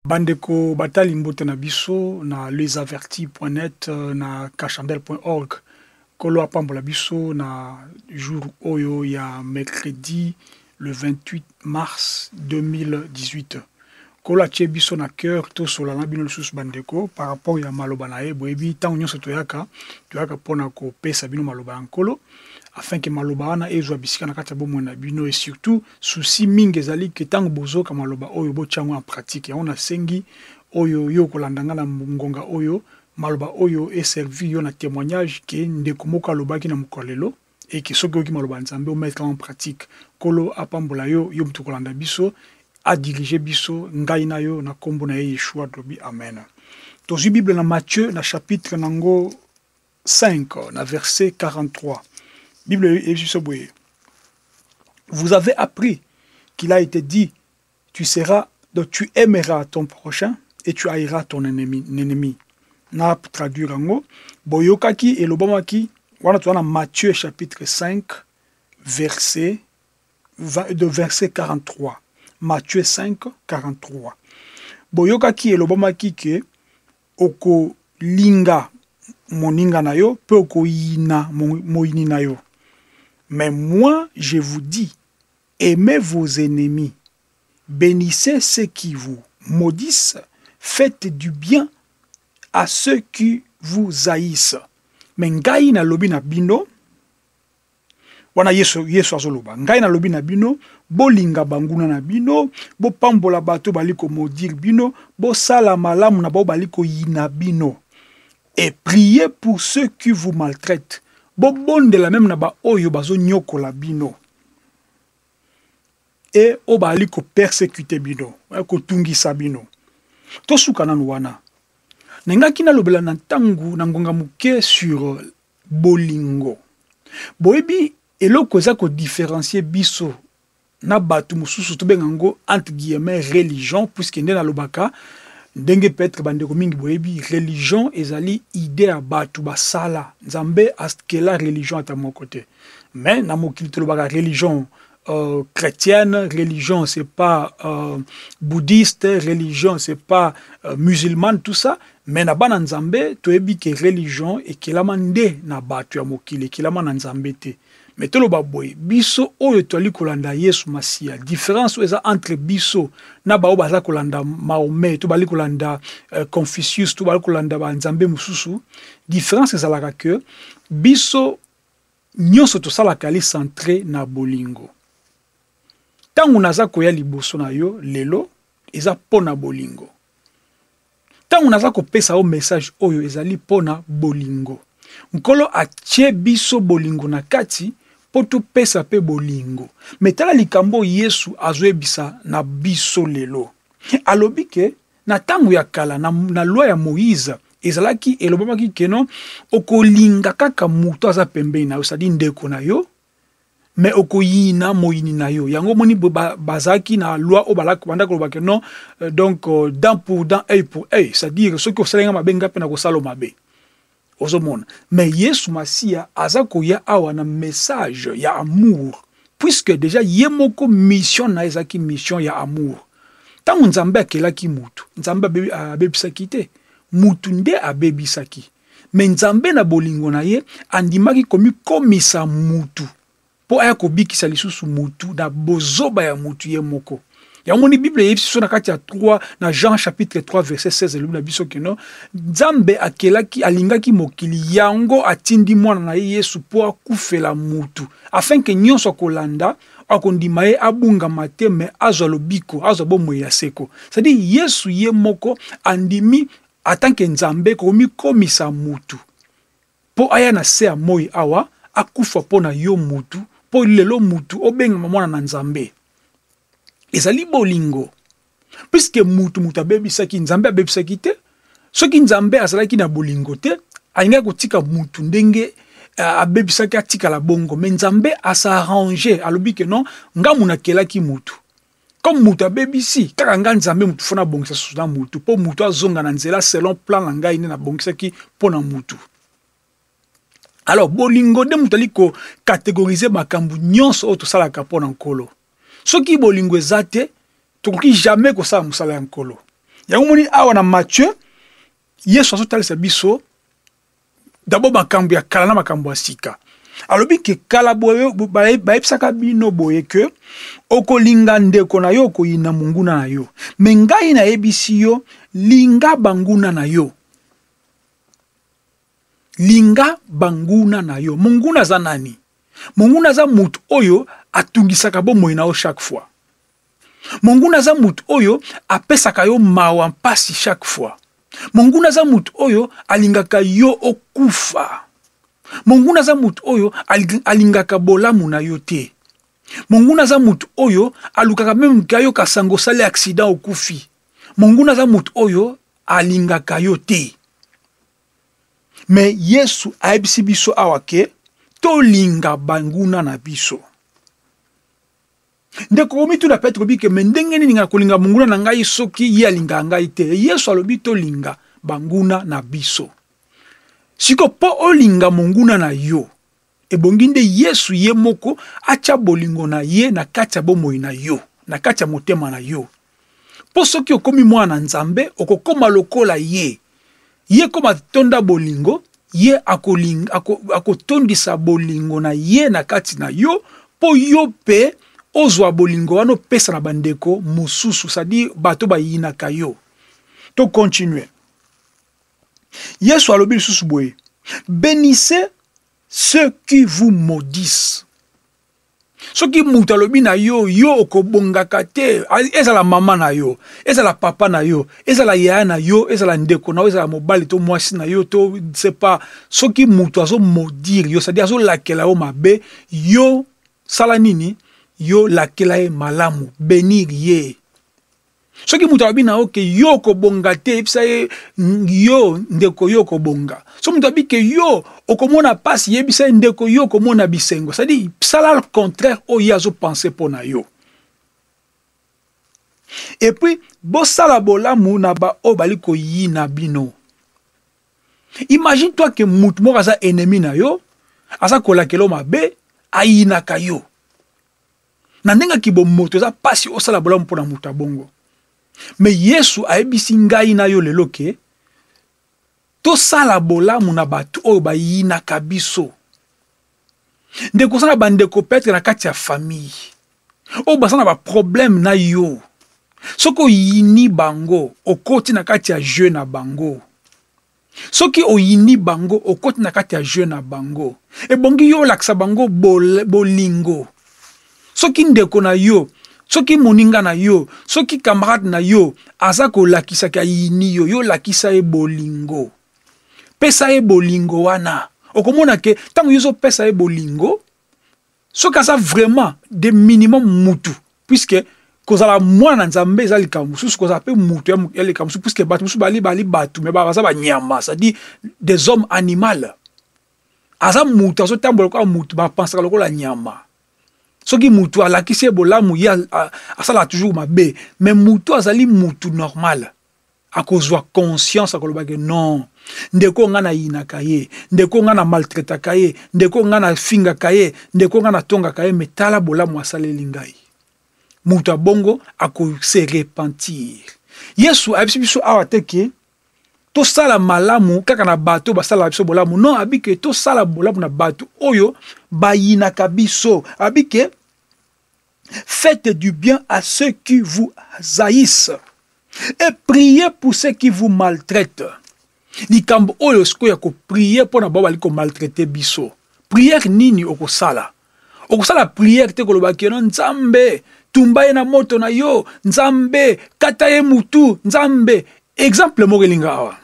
Bandeko batali mbote na biso na lesavertis.net na kachandel.org kolo apambola biso na jour oyo ya mercredi le 28 mars 2018 kolo atie biso na cœur to sola na bino lisusu bandeko par rapport ya maloba na ye boyebi tango nyonso toyaka pona ko pesa bino maloba ya nkolo afin que maloba wana ezwa bisika na kati ya bomoi na bino et surtout souci mingi ezali ke tango bozoka maloba oyo botyango en pratique yango nasengi oyo yo kolandanga na ngonga oyo maloba oyo eservi yo na témoignage ke ndeko moko alobaki na mokolelo et ke soki oyoki maloba nzambe omettre en pratique kolo apambola yo mutu kolanda biso a diriger biso ngai na yo na kombo na ye Yeshua lobi amen. Tozwi Bible na Matthieu na chapitre nango 5 na verset 43. Bible est boye. Vous avez appris qu'il a été dit, donc tu aimeras ton prochain et tu haïras ton ennemi. Na traduire en boyokaki et lobamaki, wana tu as Matthieu chapitre 5 verset 43. Matthieu 5 43. Boyokaki et lobamaki ke oko linga moninga na yo pe oko yina moini na yo. Mais moi, je vous dis, aimez vos ennemis, bénissez ceux qui vous maudissent, faites du bien à ceux qui vous haïssent. Mais ngai na lobi na bino, wana yesu azoloba, ngai na lobi na bino, bolinga banguna na bino, bo pambola bato baliko maudire bino, bo sala malamu na bo baliko yina bino, et priez pour ceux qui vous maltraitent. Bobonde la même na ba oyo bazo nyoko la bino et obali ko persécuter bino ko tungisa bino to suka nanu wana nengaki na lobela na ntangu na ngonga muke sur bolingo boyebi eloko za ko différencier biso na batu mususu to bengango entre guillemets religion puisque ndena lobaka ndenge peut-être bandeko mingi boyebi religion ezali idée à batu basala nzambe askela religion à mon côté mais na mokili tolobaka religion chrétienne, religion c'est pas bouddhiste, religion c'est pas musulmane, tout ça, mais na bana nzambe toyebi ke religion et kelama nde na batu ya mokili kelama na nzambe te. Mais tolo baboy biso oyo toli kolanda Yesu Masia différence eza entre biso na bao baza kolanda Mahomet to bali kolanda Confucius to bali kolanda ba nzambe mususu différence ezalaka que biso nyonso to sala kali centré na bolingo tangu naza koya liboso na yo lelo eza pona bolingo tangu naza kopesa o message oyo ezali pona bolingo nkolo atie biso bolingo na kati poto pesa pe bolingo metala likambo Yesu azoebisa na biso lelo alobi ke na tangu ya kala na loi ya Moïse ezalaki elobamaki keno okolinga kaka muto aza pembeni na yo sadi ndeko na yo mais okoyina moyini na yo yango moni bazaki na loi o balaka banda ko bakeno non donc dent pour dent œil pour œil c'est-à-dire ce que osalenga mabenga pe na ko salo mabe ozomona mais Yesu Masia azakoya awa na message ya amour puisque déjà yemoko mission na ezaki mission ya amour tangu nzambe akelaki mutu nzambe abebisaki te mutu nde abebisaki mais nzambe na bolingo na ye andimaki komi komisa mutu po aya kobikisa lisusu mutu na bozoba ya mutu ye moko yango ni Bible yebisi na kati ya 3 na Jean chapitre 3 verset 16 elobina biso keno nzambe akelaki alingaki mokili yango atindi mwana na Yesu po akufela mutu afin que nyonso kolanda akondima ye abunga mate me azwa lobiko azwa bomoi ya seko c'est-à-dire Yesu ye moko andimi atanke nzambe komi komisa mutu po aya na se ya moi awa akufa pona yo mutu po lelo mutu obenga mwana na nzambe ezali bolingo puisque mutu abebisaki nzambe abebisaki te soki nzambe azalaki na bolingo te alinga kotika mutu ndenge abebisaki atika la bongo mais nzambe asarranger alobi ke non ngamu nakelaki mutu comme mutu abebisi kaka nga nzambe mutu fona bongisa susu na mutu po mutu azonga na nzela selon plan na ngai ne na bongisaki pona mutu. Alors bolingo de mutu ali ko catégoriser makambu nyonso oto salaka pona nkolo soki bolingo ezate tokoki jamais kosala musala ya nkolo yango moni awa na Matthieu Yesu azotalisa biso d'abord makambo ya kala na makambo ya sika. Alobi ke kala boye bayebisaka bino boye ke okolinga ndeko na yo koyina munguna na yo. Me ngai na yebisi yo linga banguna na yo. Linga banguna na yo. Munguna za nani? Munguna za mutu oyo atungisaka bomoi na yo chaque fois. Munguna za mutu oyo apesaka yo mawa mpasi chaque fois. Munguna za mutu oyo alingaka yo okufa. Munguna za mutu oyo alingaka bolamu na yo te. Munguna za mutu oyo alukaka meme kayo kasango sale accident okufi. Munguna za mutu oyo alingaka yo te. Me Yesu ayebisi biso awake to linga banguna na biso. Ndeko komi tu na Petro bike mendenge nini nga kolinga munguna na ngai soki ye alinga ngai te. Yesu alobi to linga banguna na biso. Siko po olinga munguna na yo. Ebonginde Yesu ye moko acha bolingo na ye na kati ya bomoi na yo. Na kati ya motema na yo. Po soki okomi mwana nzambe okokoma lokola ye. Ye koma tonda bolingo, ye akotondisa bolingo na ye na kati na yo, po yo pe ozwa bolingo wano pesa na bandeko mususu, sadi bato ba yinaka yo. To continue. Yesu alobi lisusu boye. Bénissez ceux qui vous maudissent. Ce qui moutalobi na yo, yo okobonga kate, ezala mama na yo, ezala papa na yo, ezala yaya na yo, ezala ndeko na yo, ezala mobali to mwasi na yo, to c'est pas, ce qui mouto azo maudire yo, c'est-à-dire azo lakela yo mabe, yo sala nini, yo lakela ye malamu, bénir ye. Ce qui mutalobi na yo ke yo kobonga te, episa ye yo ndeko yo kobonga. So mutalobi ke yo okomona pasi yebisa ndeko yo komona bisengo. C'est-à-dire sala le contraire o yazo penser pona yo. Et puis bo sala bolamu na ba o baliko yina bino. Imagine toi que mutu moko aza ennemi na yo, aza kolakelo mabe ayina ka yo. Na ndenga ki bo moto za pasi o sala bolamu pona muta bongo. Mais Yesu ayebisi ngai na yo lelo ke to sala bolamu na batu oyo bayinaka biso. Ndeko sana bandeko petre na kati ya famille. Oyo basana ba problème na yo. Soko yini bango okoti na kati ya jeu na bango. Soki oyini bango okoti na kati ya jeu na bango. Ebongi yo laksa bango bolingo. Soki ndeko na yo, soki moninga na yo, soki camarade na yo, azako lakisa ka yini yo, yo lakisa e bolingo. Pesa e bolingo wana. Okomona ke, tango yoso pesa e bolingo, soki asa vraiment de minimum mutu. Puisque, kozala mwana nzambe za likamusu, kozala pe mutu ya likamusu, puisque batu musu bali batu, me baza ba nyama, ça dit des hommes animaux. Asa mutu, aso tambo kwa mutu, ba pensaka lokola nyama. Soki mutu alakisi bolamu ya asala toujours mabe, mais mutu azali mutu normal. Akozwa conscience akoloba ke non, ndeko nga na yinaka ye, ndeko nga na maltraitaka ye, ndeko nga na fingaka ye, ndeko nga na tongaka ye, mais tala bolamu asaleli ngai. Mutu abongo ako se repentir. Yesu ayebisi biso awa te ke to sala malamu kaka na bato basala biso bolamu, non, abike to sala bolamu na bato oyo bayinaka biso, abike faites du bien à ceux qui vous haïssent et priez pour ceux qui vous maltraitent. Likambo oyo sko ya ko prier pour na baba liko maltraiter biso. Prière nini okosala? Okosala prière te koloba ke non nzambe tumba na moto na yo, nzambe kata ye mutu, nzambe. Exemple mo kelinga awa.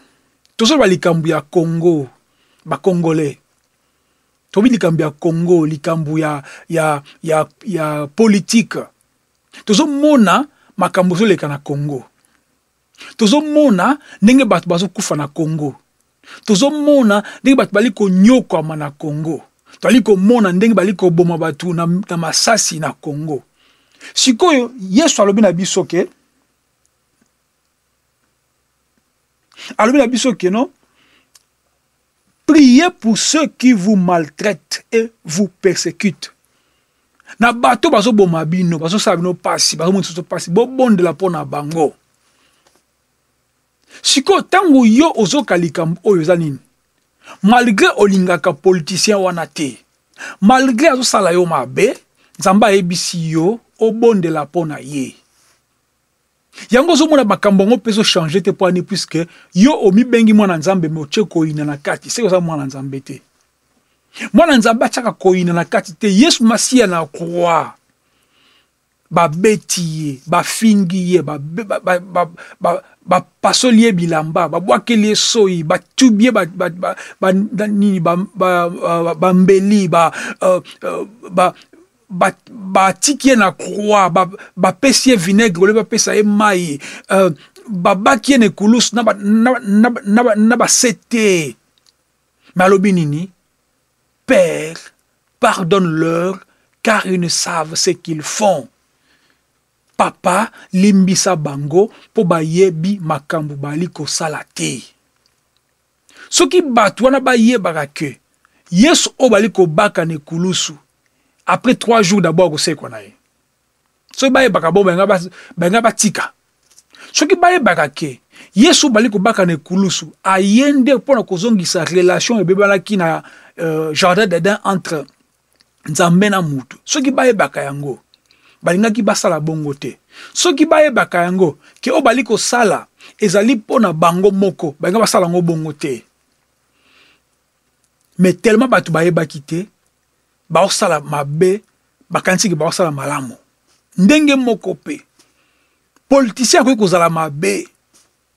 Tozo ba likambo ya Congo, ba Congolais. Tobi likambo ya Congo, likambo ya politique. Tozo mona makambo zo leka na Congo. Tozo mona ndenge batu bazo kufa na Congo. Tozo mona ndenge batu baliko nyokwa na Congo. Toliko mona ndenge baliko boma batu na masasi na Congo. Sikoyo Yesu alobi na biso ke non. Priez pour ceux qui vous maltraitent et vous persécutent. Na bato bazo boma bino, bazo sabino pasi, bazo monso pasi, bo bonde la pona bango. Siko tango yo ozoka likambo oyo eza nini? Malgré olingaka politicien wana te, malgré azosala yo mabe, Nzambe ayebisi yo obondela pona ye. Yango ozomona makambo ngo peso changer te poani puisque yo omibengi mwana Nzambe me otie koyina na kati, se oza mwana Nzambe te. Mwana Nzambe atiaka koyina na kati te, Yesu Masiya na croix. Babeti ye, bafingi ye, pasoli ye bilamba, babwakeli soyi, batubie bambeli, batiki ye na croix, bapesi ye vinaigre, ole bapesa ye mai, babaki ye na ekulusu na basete. Mais alobi nini? Père, pardonne-leur, car ils ne savent ce qu'ils font. Papa limbisa bango po bayebi makambu bali kosala te. Soki batu wana bayebaka ke Yesu o bali kobaka na ekulusu après 3 jours d'abord kosekwa na ye. Soki bayebaka bo benga batika. Soki bayebaka ke Yesu bali kobaka na ekulusu ayende pona kozongisa relation ebebalaki na jardin d'Eden entre Nzambe na mutu. Soki bayebaka yango balingaki basala bongo te. Soki bayebaka yango ke o bali kosala ezali pona bango moko balinga basala ngo bongo te. Mais tellement batu bayebaki te baosala mabe bakansiki baosala malamu. Ndenge moko pe politicien akoki kozala mabe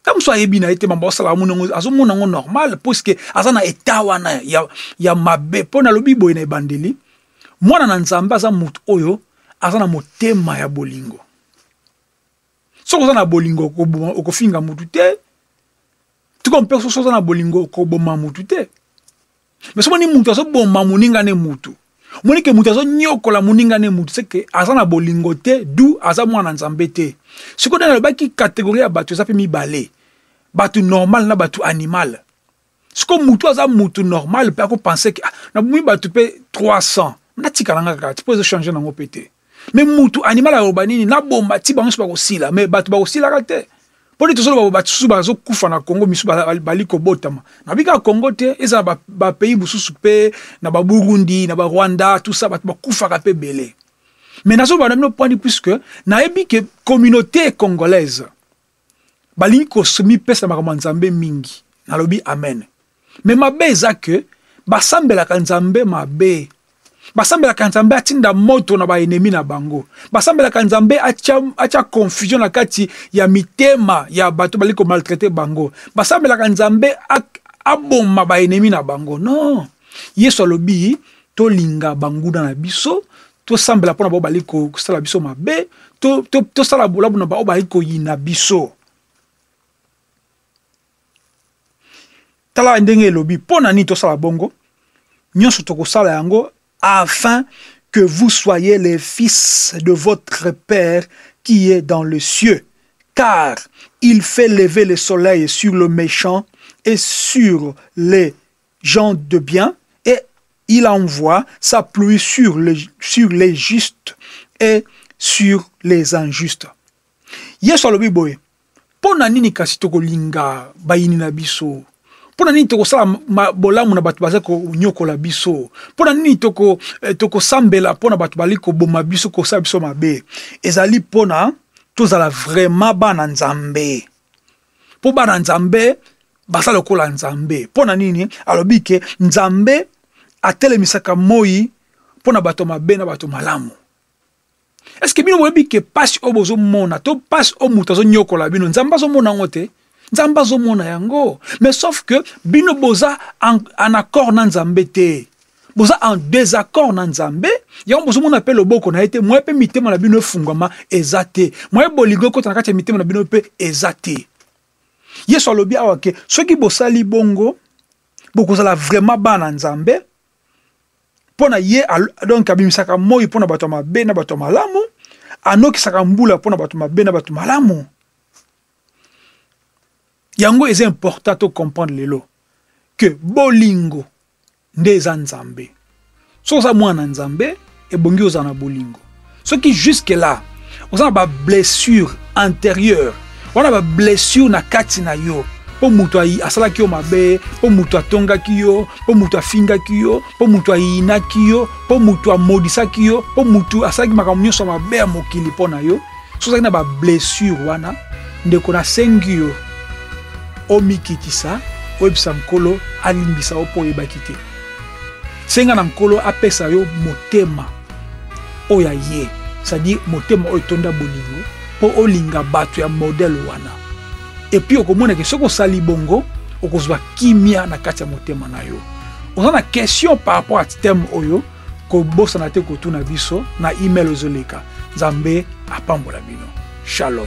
comme so ayebi na ete baosala monongo azomona ngo normal puisque aza na état wana ya mabe pona lobi boye na ebandeli mwana na Nzambe aza mutu oyo aza na motema ya bolingo. So koza na bolingo okofinga mutu te. Tuko mpeso so na bolingo okoboma mutu te. Mais so moni mutu aso boma muninga ne mutu. Moni ke mutu aso nyokola muninga ne mutu c'est que aza na bolingo te du aza mwana Nzambe te. Siko na baki catégorie ya batu za pe mibale. Batu normal na batu animal. Siko mutu aza mutu normal pe ako penser que na bumi batu pe 300. Na tika nanga kaka tu peux changer nango pété. Mais mutu animal a urbanini na bomba ti bango pa kosila mais batu ba kosila kate. Poli tosolo ba batu bazo kufa na Congo misu bali ko botama. Na bika Congo te eza ba pays bususu pe na ba Burundi na ba Rwanda tout ça batu ba kufa ka pe belé. Mais nazo ba no point puisque na ebi que communauté congolaise bali ko semi pesa makama Nzambe mingi. Na lobi amen. Mais mabe eza que basambela ka Nzambe mabe. Basambela kanzambe atinda moto na ba ennemi na bango. Basambela kanzambe acha confusion na kati ya mitema ya bato bali ko maltraiter bango. Basambela kanzambe aboma ba ennemi na bango. Non. Yesu alobi to linga banguda na biso, to sambela pona ba bali ko sala biso mabe, to sala bolabu na ba bali ko yina biso. Tala ndenge lobi pona ni to sala bongo. Nyonso to ko sala yango afin que vous soyez les fils de votre Père qui est dans le cieux. Car il fait lever le soleil sur le méchant et sur les gens de bien, et il envoie sa pluie sur les justes et sur les injustes. Yesu alobi boye, pona nini kasi toko linga bayini na biso? Pona nini toko sala bolamu na batu bazako nyokola biso? Pona nini toko sambela pona batu baliko boma biso ko sa biso mabe? Ezali pona tozala vraiment bana Nzambe. Po bana Nzambe basala kola Nzambe. Pona nini alobi ke Nzambe atelemisaka moi pona bato mabe na bato malamu. Est-ce que bino boyebi ke pasi obozo mona to pasi o mutazo nyokola bino Nzamba zo mona ngote? Nzamba zo mona yango. Mais sauf que bino boza en accord na Nzambe te. Boza en désaccord na Nzambe. Yango bozo mona pe loboko na ete moi pe mitema na bino fungama ezate. Moi bolingo kota na kati ya mitema na bino pe ezate. Yesu alobi awa ke soki bosali bongo bokozala vraiment bana Nzambe. Pona ye donc abimisaka moi pona bato mabe na bato malamu. Anokisaka mbula pona bato mabe na bato malamu. Yango est important de comprendre lelo que bolingo ndeza Nzambe. So za mwana Nzambe et bongi ozana bolingo. Ce qui jusque là, on a ba blessure intérieure, wana ba blessure na kati na yo po mutu asalaki yo mabe, po mutu atongaki yo, po mutu afingaki yo, po mutu ayinaki yo, po mutu amodisaki yo, po mutu asalaki makambo nyonso mabe ya mokili mpo na yo. Sozaki na ba blessure wana ndeko na sengi yo omikitisa oyebisa nkolo alimbisa yo mpo oyebaki te. Senga na nkolo apesa yo motema oyo ye, c'est-à-dire motema oyo etonda bolingo mpo olinga bato ya modele wana. Et puis okomona ke soko sali bongo okozwa kimia na kati ya motema na yo. On a une question par rapport à ce thème oyo ko bossa na te ko tuna biso na email ozoleka. Nzambe apambola bino. Shalom.